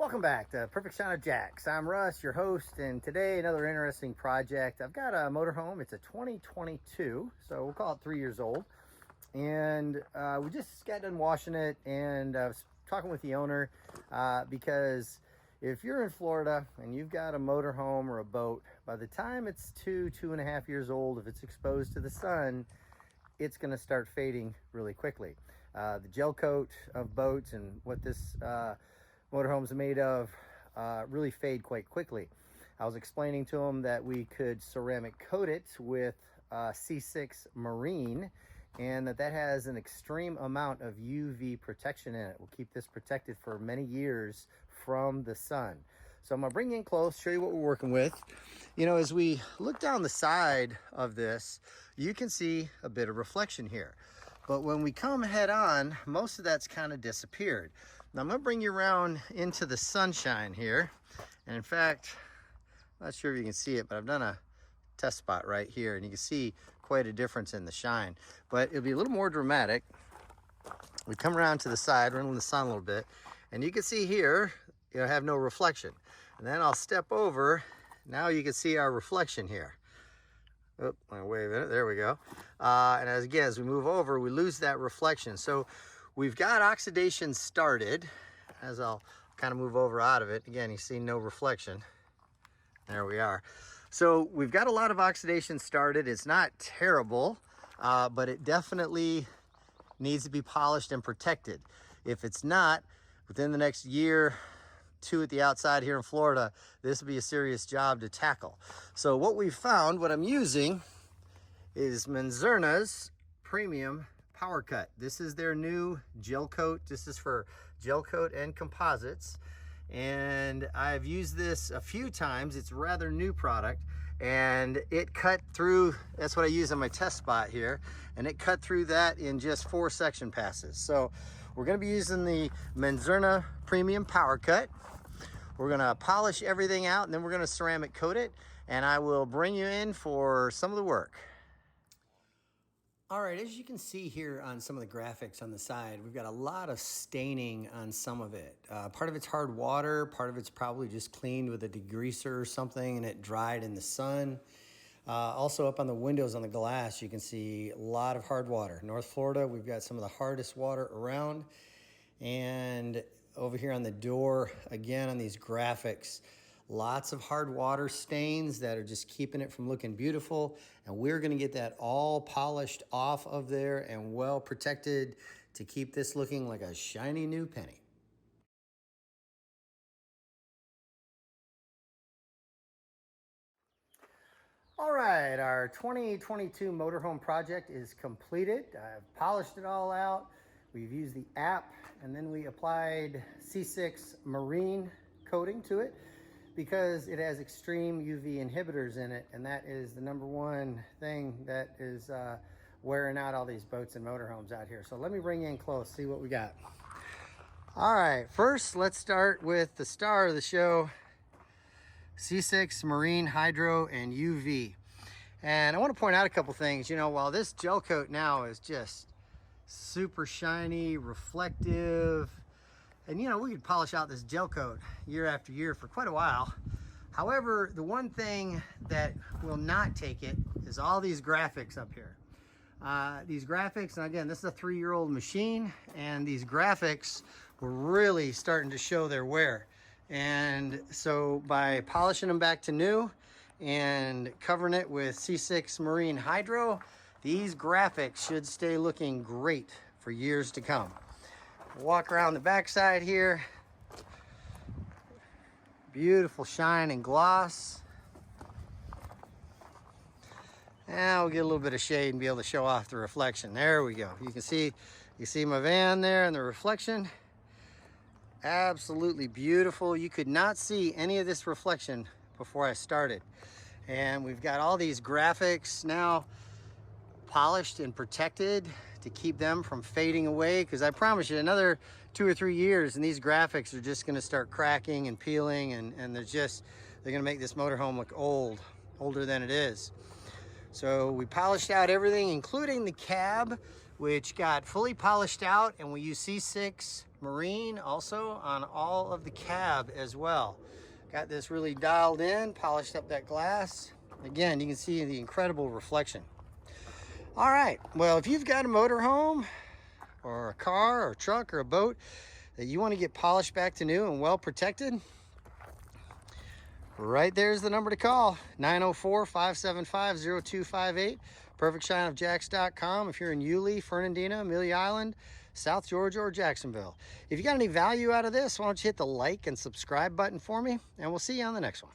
Welcome back to Perfect Shine of Jacks. I'm Russ, your host, and today another interesting project. I've got a motorhome. It's a 2022, so we'll call it 3 years old. And we just got done washing it, and I was talking with the owner because if you're in Florida and you've got a motorhome or a boat, by the time it's 2.5 years old, if it's exposed to the sun, it's going to start fading really quickly. The gel coat of boats and what this motorhomes are made of really fade quite quickly. I was explaining to him that we could ceramic coat it with C6 Marine, and that has an extreme amount of UV protection in it. We'll keep this protected for many years from the sun. So I'm gonna bring you in close, show you what we're working with. You know, as we look down the side of this, you can see a bit of reflection here. But when we come head on, most of that's kind of disappeared. Now I'm gonna bring you around into the sunshine here. And in fact, I'm not sure if you can see it, but I've done a test spot right here, and you can see quite a difference in the shine. But it'll be a little more dramatic. We come around to the side, run in the sun a little bit, and you can see here, I have no reflection. And then I'll step over. Now you can see our reflection here. Oh, I'm wave it. There we go. And as we move over, we lose that reflection. So we've got oxidation started. As I'll kind of move over out of it, again, you see no reflection. There we are. So we've got a lot of oxidation started. It's not terrible, but it definitely needs to be polished and protected. If it's not, within the next year, 2 at the outside here in Florida, this will be a serious job to tackle. So what we found, what I'm using is Menzerna's premium power cut. This is their new gel coat. This is for gel coat and composites. And I've used this a few times. It's a rather new product, and it cut through, that's what I use on my test spot here, and it cut through that in just 4 section passes. So we're gonna be using the Menzerna premium power cut. We're gonna polish everything out, and then we're gonna ceramic coat it, and I will bring you in for some of the work. All right, as you can see here on some of the graphics on the side, we've got a lot of staining on some of it. Part of it's hard water, part of it's probably just cleaned with a degreaser or something and it dried in the sun. Also up on the windows on the glass, you can see a lot of hard water. North Florida, we've got some of the hardest water around. And over here on the door, again on these graphics, lots of hard water stains that are just keeping it from looking beautiful. And we're gonna get that all polished off of there and well protected to keep this looking like a shiny new penny. All right, our 2022 motorhome project is completed. I've polished it all out. We've used the app, and then we applied C6 Marine coating to it, because it has extreme UV inhibitors in it, and that is the #1 thing that is wearing out all these boats and motorhomes out here. So let me bring you in close, see what we got. All right, first let's start with the star of the show, C6 Marine Hydro and UV. And I want to point out a couple things. You know, while this gel coat now is just super shiny, reflective, and you know, we could polish out this gel coat year after year for quite a while. However, the one thing that will not take it is all these graphics up here. These graphics, and again, this is a 3-year-old machine, and these graphics were really starting to show their wear. And so by polishing them back to new and covering it with C6 Marine Hydro, these graphics should stay looking great for years to come. Walk around the backside here. Beautiful shine and gloss. Now we'll get a little bit of shade and be able to show off the reflection. There we go. You see my van there and the reflection. Absolutely beautiful. You could not see any of this reflection before I started. And we've got all these graphics now polished and protected to keep them from fading away, because I promise you another 2 or 3 years and these graphics are just going to start cracking and peeling, and they're going to make this motorhome look older than it is. So we polished out everything, including the cab, which got fully polished out, and we used C6 marine also on all of the cab as well. Got this really dialed in, polished up that glass. Again, you can see the incredible reflection. All right, well, if you've got a motorhome or a car or a truck or a boat that you want to get polished back to new and well protected, right there's the number to call, 904-575-0258, perfectshineofjacks.com if you're in Yulee, Fernandina, Amelia Island, South Georgia, or Jacksonville. If you got any value out of this, why don't you hit the like and subscribe button for me, and we'll see you on the next one.